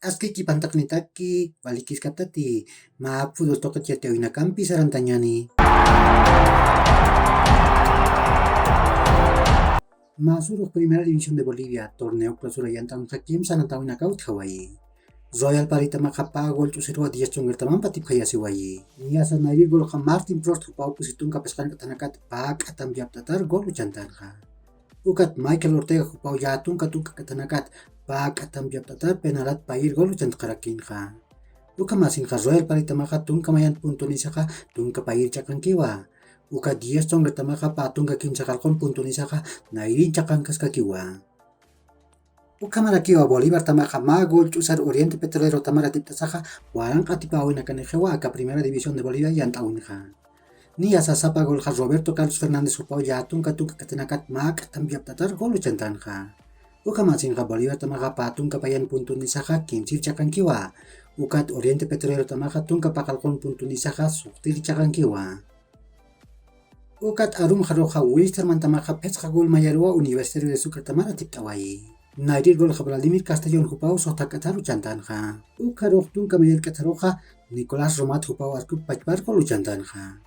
Aski ki pantak ni taki balikis katati ma fútbol toca tiatewina kampi sarantanyani. Masuk Primera División de Bolivia, torneo clausura yantan hakim sanantawina kaut Hawaii. Royal Parita makapa gol tusirwa 10 chungar tamam patip kaya si wayi. Niasa nairi gol ka Martin Prost hupau pusitun kapeskan katanakat bak atam biap tatar gol ucantan ka. Ukat Michael Ortega hupau jatun katuk katanakat bak atam biap tatar penalat pair gol ucant karakin ka. Uka masin ka Royal Parita makatun kamayan puntun isaka tun kapair cakan kiwa. Uka 10 chungar tamaka patung kakin sakalkon puntun isaka nairi cakan kas kakiwa. Ukamara kiwa Bolívar tamaka magol chusar Oriente Petrolero tamara tiptasaja walang atipawin akan ejewa aka Primera División de Bolivia yantawinja. Ni asa sapa gol Roberto Carlos Fernández upau jatun katuk katenakat mak tambiap tatar gol uchantanja. Ukamasin ka Bolívar tamaka patung kapayan puntun isaja kinsir cakan kiwa. Ukat Oriente Petrolero tamaka tung kapakalkon puntun isaja suktir cakan kiwa. Ukat arum haroja Wilstermann tamaka pesca gol mayarua Universitario de Sucre tamara tiptawai. Nairir gol Vladimir Castellón hupau sohta kataru chantanja. Ukarok tun kamayel kataroja Nicolás Romat hupau arkup pachbar gol uchantanja.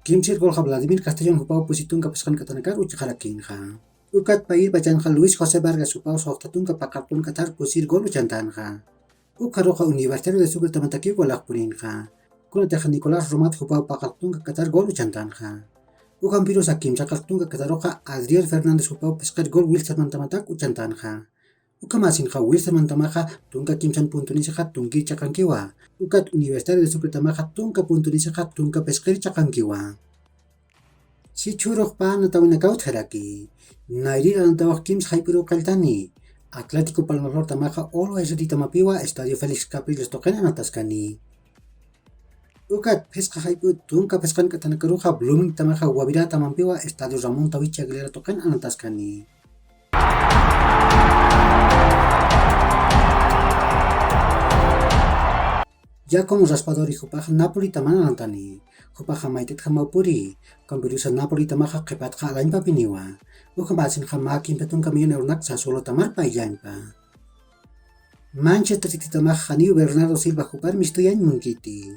Kimsir gol Vladimir Castellón hupau pusitun kapeskan katanakar uchakarakinja. Ukat pair bachanja Luis José Vargas hupau sohta tun kapakalpun katar pusir gol uchantanja. Ukaroja Universitario de Sucre tamataki golak purinja. Kunateja Nicolás Romat hupau pakalpun katar gol uchantanja. Ukampiros akim sakaltun kataroja Adriel Fernández hupau pescar gol Wilstermann tamatak uchantanja. Ukamasin ka Wilstermann tamaja tunka kimsan puntunisaka tungki cakankiwa. Ukat Universitario de Sucre tamaja tunka puntunisaka tunka pescar cakankiwa. Si churok pa natawin nakaut haraki. Nairi anantawak kims haipuro kaltani. Atlético Palmaflor tamaja always di tamapiwa Estadio Félix Capriles token anataskani. Ukat pesca haiput tunka peskan katanakaruja Blooming tamaja wabira tamampiwa Estadio Ramón Tawich Aguilera token anataskani. Ya como raspadori hupaja Napoli tamana antani, hupaja maitet hamaupuri, kambirusa Napoli tamaja kepat ka alain papiniwa, ukamasin hamakin petun kamiyon eurnak sa solo tamar payanpa. Manchester City tamaja haniu Bernardo Silva hupar mistuyan mungkiti,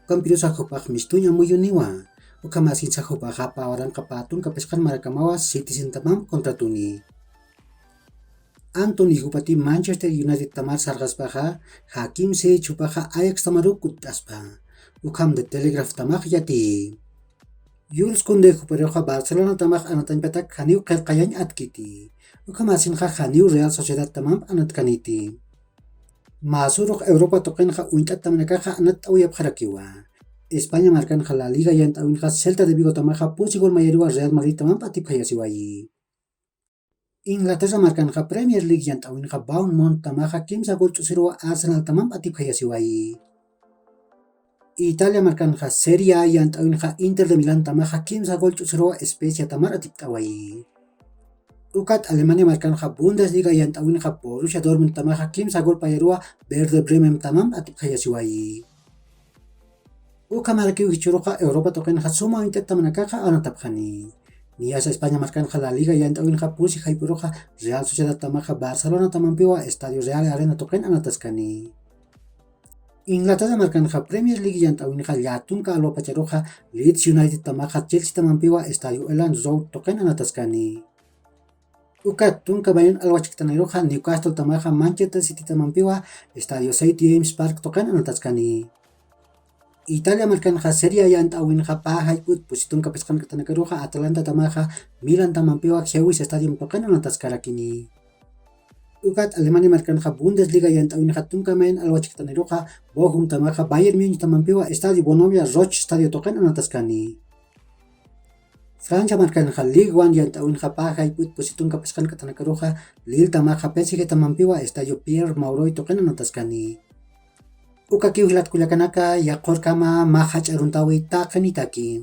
kambirusa hupaj mistunya muyuniwa, ukamasin sa hupaja pawaran kapatun kapeskan marakamawa Citizen tamam kontratuni. Anthony hupati Manchester United tamar sargaspaja, Hakim se chupaja Ajax tamaru kutaspa. Ukam de Telegraph tamaj yati. Jules Koundé hupareja Barcelona tamaj anatan petak haniu kelkayan atkiti. Ukam asinja haniu Real Sociedad tamam anatkaniti. Masuruk Europa tokenja uintat tamanakaja anat auyap harakiwa. España marcanja la Liga yantawinja Celta de Vigo tamaja pusigol mayarua Real Madrid tamam patipayasiwayi. Inglaterra marcanja Premier League yantawinja Bournemouth tamaja kimsa gol chusirwa Arsenal tamam patipayasiwayi. Italia marcanja Serie A yantawinja Inter de Milán tamaja kimsa gol chusirwa Spezia tamar atiptawayi. Ukat Alemania marcanja Bundesliga yantawinja Borussia Dortmund tamaja kimsa gol payarua Werder Bremen tamam atipayasiwayi. Ukamarakiw hichuroja Europa tokenja suma intet tamanakaja anatapjani. Niasa España marcanja la Liga yantawinja pusi haipuroja Real Sociedad tamaja Barcelona tamampiwa Estadio Real Arena token anataskani. Inglaterra marcanja Premier League yantawinja yatunka alwapacharoja Leeds United tamaja Chelsea tamampiwa Estadio Elland Road token anataskani. Ukat tunka bayan alwachiktanairoja Newcastle tamaja Manchester City tamampiwa Estadio St James Park token anataskani. Italia marcanja Serie A yantawinja pahaiput pusitun kapeskan katanakaruja Atalanta tamaja Milan tamampiwa Hewies Stadium token anataskarakini. Ukat Alemania marcanja Bundesliga yantawinja tunka main alwachiktanairoja Bochum tamaja Bayern Munich tamampiwa Estadio Bonovia Roche Stadio token anataskani. Francia marcanja Ligue 1 yantawinja pahaiput pusitun kapeskan katanakaruja Lille tamaja PSG tamampiwa Estadio Pierre Mauroy token anataskani. Uka kiwlat kulakanaka yakor kama mahach aruntawi takanitaki.